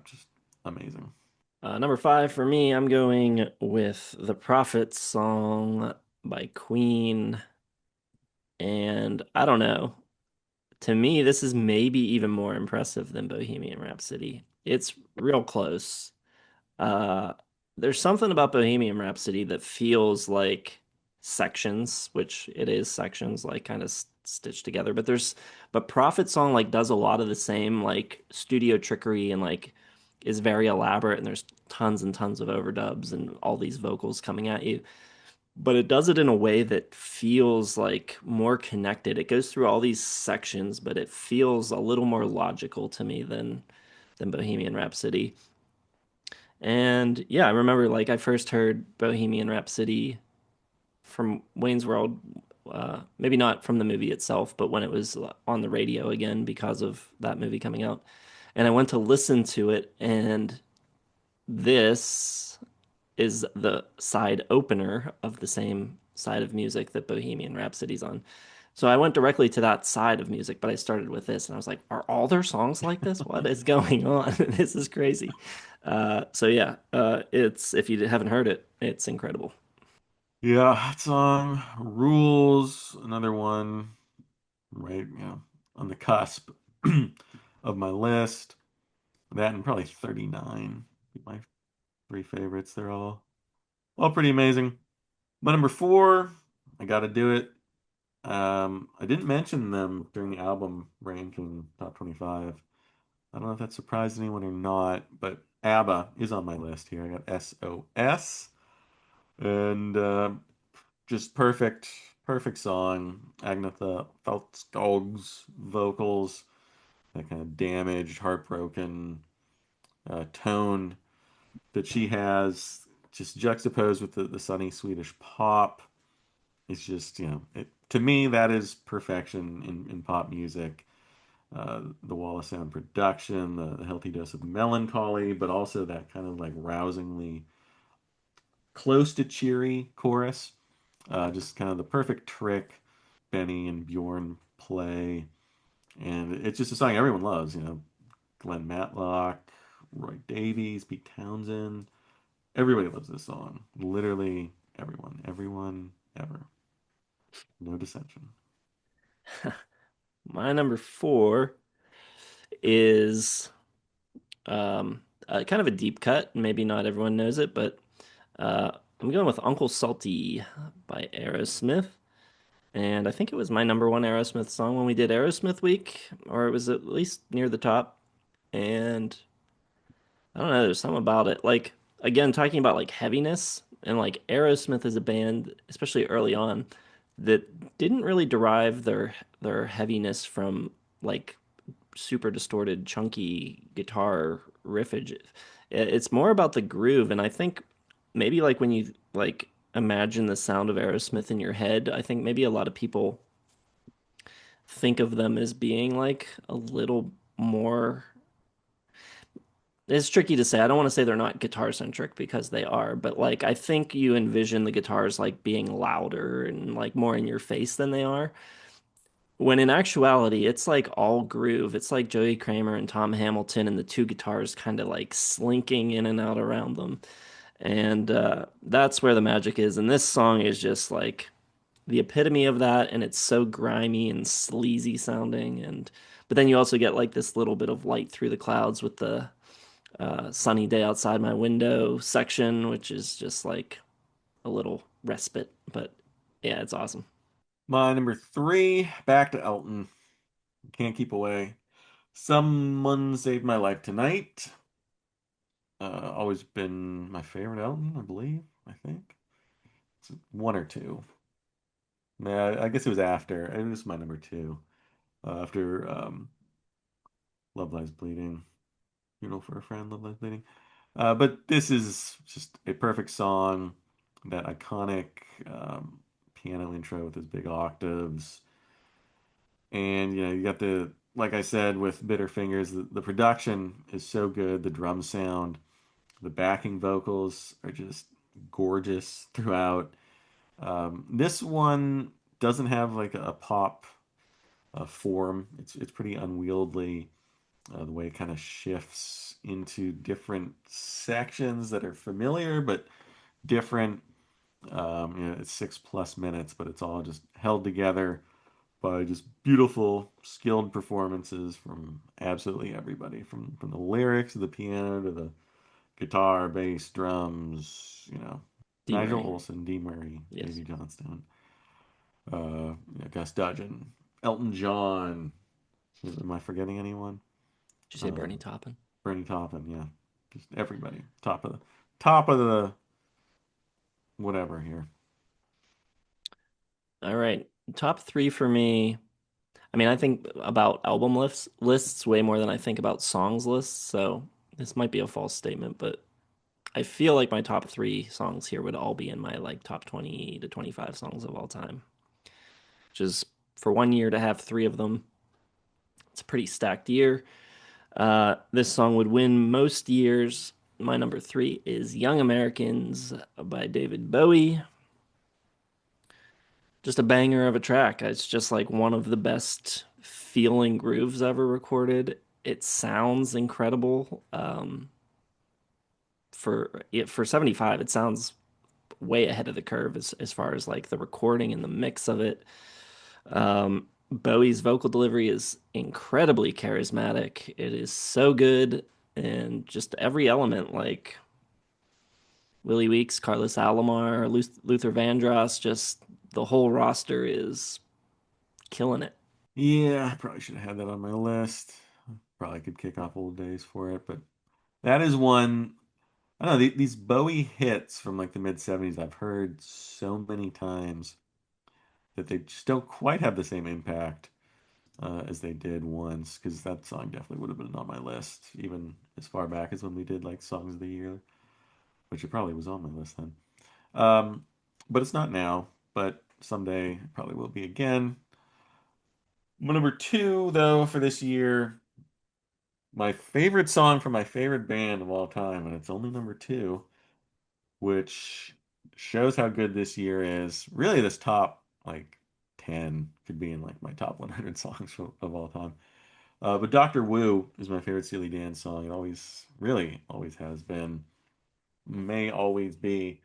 just amazing.
Number five for me, I'm going with the Prophet song by Queen. And I don't know. To me, this is maybe even more impressive than Bohemian Rhapsody. It's real close. Uh, there's something about Bohemian Rhapsody that feels like sections, which it is sections, like kind of stitched together. But Prophet Song like does a lot of the same like studio trickery and like is very elaborate, and there's tons and tons of overdubs and all these vocals coming at you. But it does it in a way that feels like more connected. It goes through all these sections, but it feels a little more logical to me than Bohemian Rhapsody. And yeah, I remember like I first heard Bohemian Rhapsody from Wayne's World, maybe not from the movie itself, but when it was on the radio again because of that movie coming out. And I went to listen to it, and this is the side opener of the same side of music that Bohemian Rhapsody's on. So I went directly to that side of music, but I started with this, and I was like, "Are all their songs like this? What is going on? This is crazy." So yeah, it's if you haven't heard it, it's incredible.
Yeah, that song rules. Another one, right? On the cusp of my list. That and probably 39. My three favorites. They're all pretty amazing. My number four, I gotta do it. I didn't mention them during the album ranking top 25. I don't know if that surprised anyone or not, but ABBA is on my list here. I got SOS, and just perfect song. Agnetha Fältskog's vocals, that kind of damaged, heartbroken tone that she has, just juxtaposed with the sunny Swedish pop. It's just, to me, that is perfection in pop music. The wall of sound production, the healthy dose of melancholy, but also that kind of like rousingly close to cheery chorus. Just kind of the perfect trick Benny and Bjorn play. And it's just a song everyone loves, Glenn Matlock, Roy Davies, Pete Townsend. Everybody loves this song. Literally everyone ever. No dissension.
My number four is kind of a deep cut. Maybe not everyone knows it, but I'm going with Uncle Salty by Aerosmith. And I think it was my number one Aerosmith song when we did Aerosmith Week, or it was at least near the top. And I don't know, there's something about it. Like, again, talking about like heaviness, and like Aerosmith is a band, especially early on, that didn't really derive their heaviness from like super distorted, chunky guitar riffage. It's more about the groove, and I think maybe like when you like imagine the sound of Aerosmith in your head, I think maybe a lot of people think of them as being like a little more. It's tricky to say. I don't want to say they're not guitar centric because they are, but like I think you envision the guitars like being louder and like more in your face than they are. When in actuality, it's like all groove. It's like Joey Kramer and Tom Hamilton and the two guitars kind of like slinking in and out around them. And that's where the magic is. And this song is just like the epitome of that. And it's so grimy and sleazy sounding. And but then you also get like this little bit of light through the clouds with the sunny day outside my window section, which is just like a little respite. But yeah, it's awesome.
My number three, back to Elton. Can't keep away. Someone Saved My Life Tonight. Always been my favorite Elton, I believe. I think it's one or two. Yeah, I guess it was after. It was my number two. After Love Lies Bleeding. Funeral for a Friend, Love Lies Bleeding. But this is just a perfect song. That iconic piano intro with his big octaves. And you got like I said with Bitter Fingers, the production is so good. The drum sound, the backing vocals are just gorgeous throughout. This one doesn't have like a pop form. It's pretty unwieldy. The way it kind of shifts into different sections that are familiar but different. It's 6+ minutes, but it's all just held together by just beautiful, skilled performances from absolutely everybody, from the lyrics to the piano to the guitar, bass, drums.
D.
Nigel
Murray.
Olsson, Dee Murray,
Yes.
Davy Johnstone, Gus Dudgeon, Elton John. Am I forgetting anyone?
Did you say
Uh,
Bernie Taupin?
Bernie Taupin, yeah, just everybody. Top of the whatever here.
All right. Top three for me. I mean, I think about album lists way more than I think about songs lists. So this might be a false statement, but I feel like my top three songs here would all be in my like top 20 to 25 songs of all time, which is for one year to have three of them. It's a pretty stacked year. This song would win most years. My number three is Young Americans by David Bowie. Just a banger of a track. It's just like one of the best feeling grooves ever recorded. It sounds incredible. For 75, it sounds way ahead of the curve as far as like the recording and the mix of it. Bowie's vocal delivery is incredibly charismatic. It is so good, and just every element, like Willie Weeks, Carlos Alomar, Luther Vandross, just the whole roster is killing it.
Yeah, I probably should have had that on my list. Probably could kick off old days for it, but that is one. I don't know, these Bowie hits from like the mid 70s I've heard so many times that they just don't quite have the same impact as they did once, because that song definitely would have been on my list, even as far back as when we did like Songs of the Year, which it probably was on my list then. Um, but it's not now, but someday it probably will be again. My number two, though, for this year, my favorite song from my favorite band of all time, and it's only number two, which shows how good this year is. Really, this top like 10 could be in like my top 100 songs of all time. But Doctor Wu is my favorite Steely Dan song. It always, really, always has been, may always be.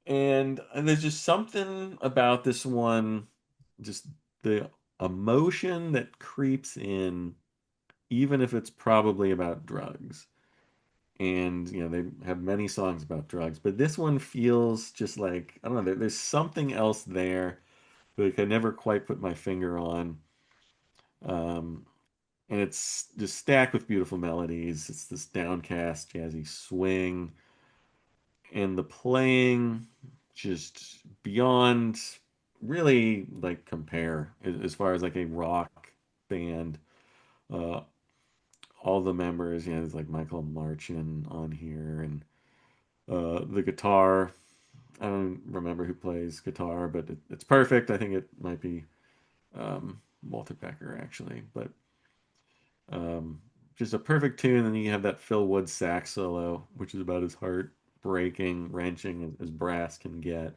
And there's just something about this one, just the emotion that creeps in, even if it's probably about drugs. and they have many songs about drugs, but this one feels just like, I don't know, there's something else there, like I never quite put my finger on. Um, and it's just stacked with beautiful melodies. It's this downcast, jazzy swing, and the playing just beyond really like compare as far as like a rock band. Uh, all the members, there's like Michael Marchin on here, and the guitar. I don't remember who plays guitar, but it's perfect. I think it might be Walter Becker actually, but um, just a perfect tune. And then you have that Phil Woods sax solo, which is about as heartbreaking, wrenching as brass can get.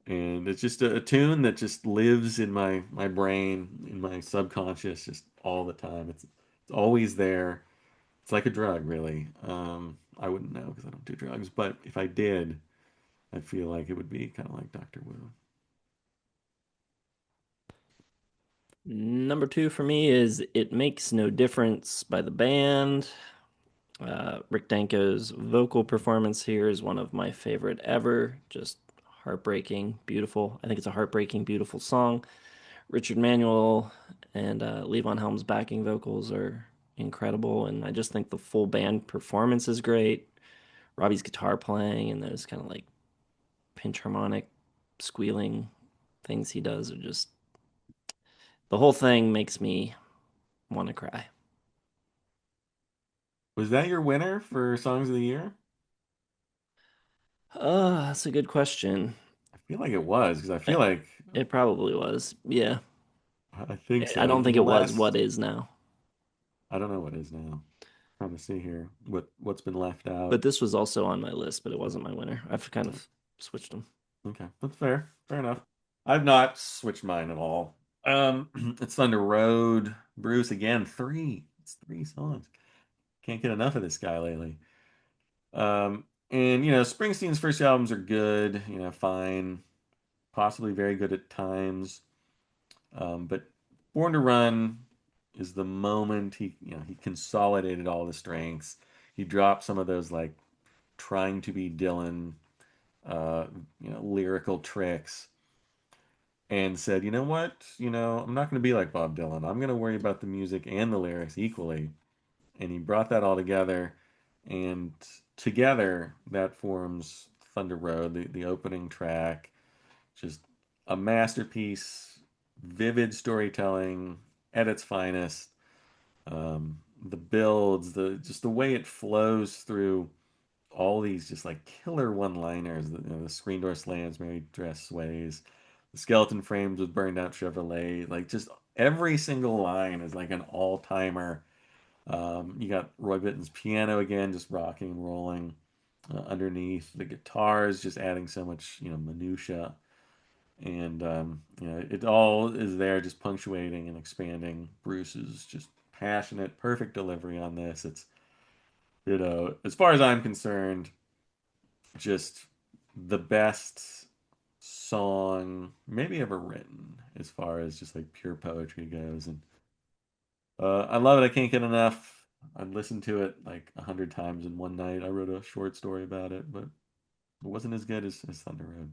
And it's just a tune that just lives in my brain, in my subconscious, just all the time. It's always there. It's like a drug, really. I wouldn't know because I don't do drugs, but if I did, I feel like it would be kind of like Dr. Wu.
Number two for me is It Makes No Difference by the band. Rick Danko's vocal performance here is one of my favorite ever. Just heartbreaking, beautiful. I think it's a heartbreaking, beautiful song. Richard Manuel and Levon Helm's backing vocals are incredible, and I just think the full band performance is great. Robbie's guitar playing and those kind of like pinch harmonic squealing things he does are just the whole thing makes me want to cry.
Was that your winner for Songs of the Year?
That's a good question.
I feel like it was because I feel
It,
like
it probably was. Yeah.
I think
I
so.
don't
In
think
the
it was what
last,
is now.
I don't know what is now. Trying to see here what's been left out.
But this was also on my list, but it wasn't my winner. I've kind of switched them.
Okay, that's fair. Fair enough. I've not switched mine at all. It's Thunder Road. Bruce again. Three. It's three songs. Can't get enough of this guy lately. And Springsteen's first albums are good. Fine, possibly very good at times. But Born to Run is the moment he consolidated all the strengths. He dropped some of those like trying to be Dylan, uh, lyrical tricks, and said, you know what, I'm not going to be like Bob Dylan. I'm going to worry about the music and the lyrics equally. And he brought that all together, and together that forms Thunder Road, the opening track. Just a masterpiece, vivid storytelling at its finest. The builds, the way it flows through all these just like killer one-liners. The screen door slams, Mary dress sways, the skeleton frames with burned out Chevrolet. Like just every single line is like an all-timer. You got Roy Bittan's piano again, just rocking and rolling underneath. The guitars just adding so much, minutia, and it all is there, just punctuating and expanding Bruce's just passionate, perfect delivery on this. It's as far as I'm concerned, just the best song maybe ever written, as far as just like pure poetry goes. And I love it. I can't get enough. I'd listened to it like 100 times in one night. I wrote a short story about it, but it wasn't as good as Thunder Road.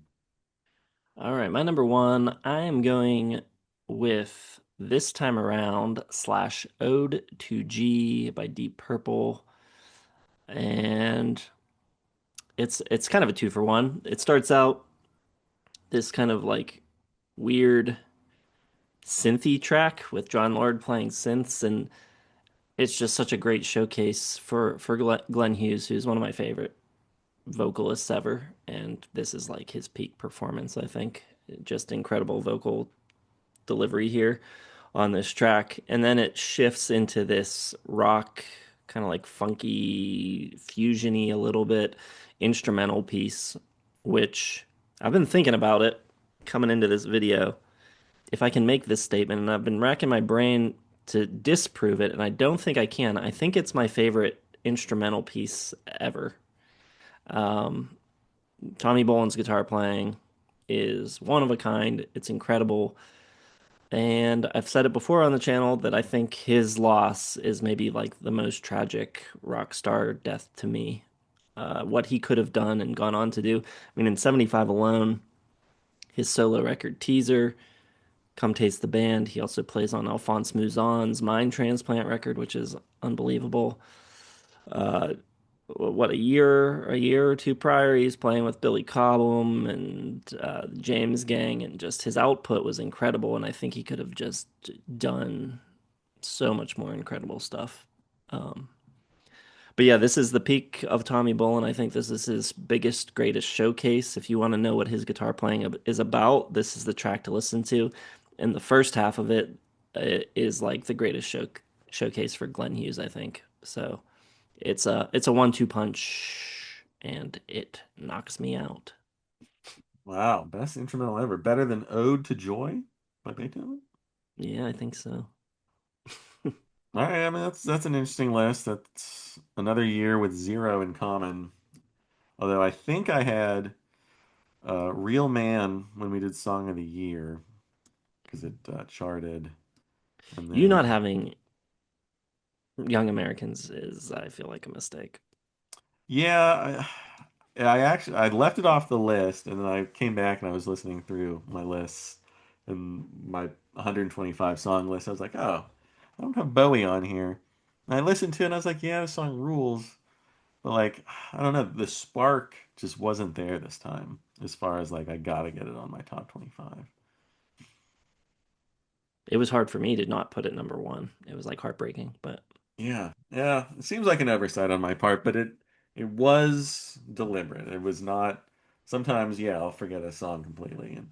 All right, my number one, I am going with This Time Around slash Ode to G by Deep Purple. And it's kind of a two for one. It starts out this kind of like weird synthy track with John Lord playing synths, and it's just such a great showcase for Glenn Hughes, who's one of my favorite vocalists ever, and this is like his peak performance, I think. Just incredible vocal delivery here on this track. And then it shifts into this rock, kind of like funky, fusiony a little bit instrumental piece, which I've been thinking about it coming into this video. If I can make this statement, and I've been racking my brain to disprove it, and I don't think I can. I think it's my favorite instrumental piece ever. Um, Tommy Bolin's guitar playing is one of a kind. It's incredible. And I've said it before on the channel that I think his loss is maybe like the most tragic rock star death to me. What he could have done and gone on to do. I mean, in 75 alone, his solo record Teaser, Come Taste the Band. He also plays on Alphonse Mouzon's Mind Transplant record, which is unbelievable. Uh, what a year or two prior, he's playing with Billy Cobham and James Gang, and just his output was incredible. And I think he could have just done so much more incredible stuff. Um, but yeah, this is the peak of Tommy Bolin. I think this is his biggest, greatest showcase. If you want to know what his guitar playing is about, this is the track to listen to. And the first half of it is like the greatest showcase for Glenn Hughes, I think. So it's a 1-2 punch, and it knocks me out.
Wow, best instrumental ever. Better than Ode to Joy by Beethoven?
Yeah, I think so.
All right, I mean that's an interesting list. That's another year with zero in common. Although I think I had Real Man when we did Song of the Year because it charted, and
You not
then
having Young Americans is, I feel like, a mistake.
yeah, I actually I left it off the list, and then I came back and I was listening through my lists and my 125 song list. I was like, oh, I don't have Bowie on here. And I listened to it and I was like, yeah, the song rules. But like, I don't know, the spark just wasn't there this time as far as like I gotta get it on my top 25.
It was hard for me to not put it number one. It was like heartbreaking, but
Yeah, yeah. It seems like an oversight on my part, but it was deliberate. It was not. Sometimes, yeah, I'll forget a song completely, and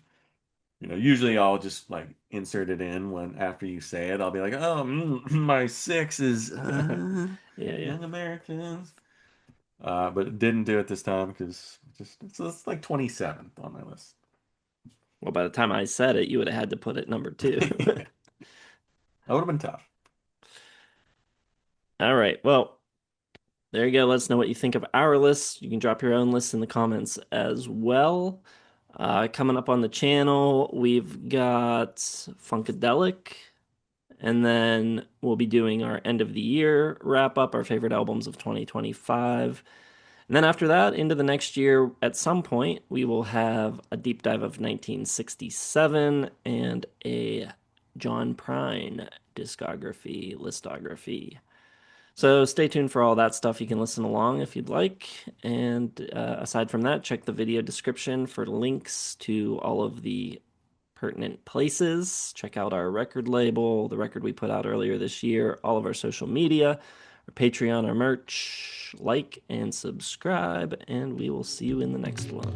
usually I'll just like insert it in when after you say it. I'll be like, oh, my six is
yeah, yeah.
Young Americans, but it didn't do it this time because it's like 27th on my list.
Well, by the time I said it, you would have had to put it number two.
Yeah, that would have been tough.
All right. Well, there you go. Let us know what you think of our list. You can drop your own list in the comments as well. Coming up on the channel, we've got Funkadelic, and then we'll be doing our end of the year wrap up, our favorite albums of 2025. And then after that, into the next year, at some point, we will have a deep dive of 1967 and a John Prine discography, listography. So stay tuned for all that stuff. You can listen along if you'd like. And aside from that, check the video description for links to all of the pertinent places. Check out our record label, the record we put out earlier this year, all of our social media, our Patreon, our merch. Like and subscribe, and we will see you in the next one.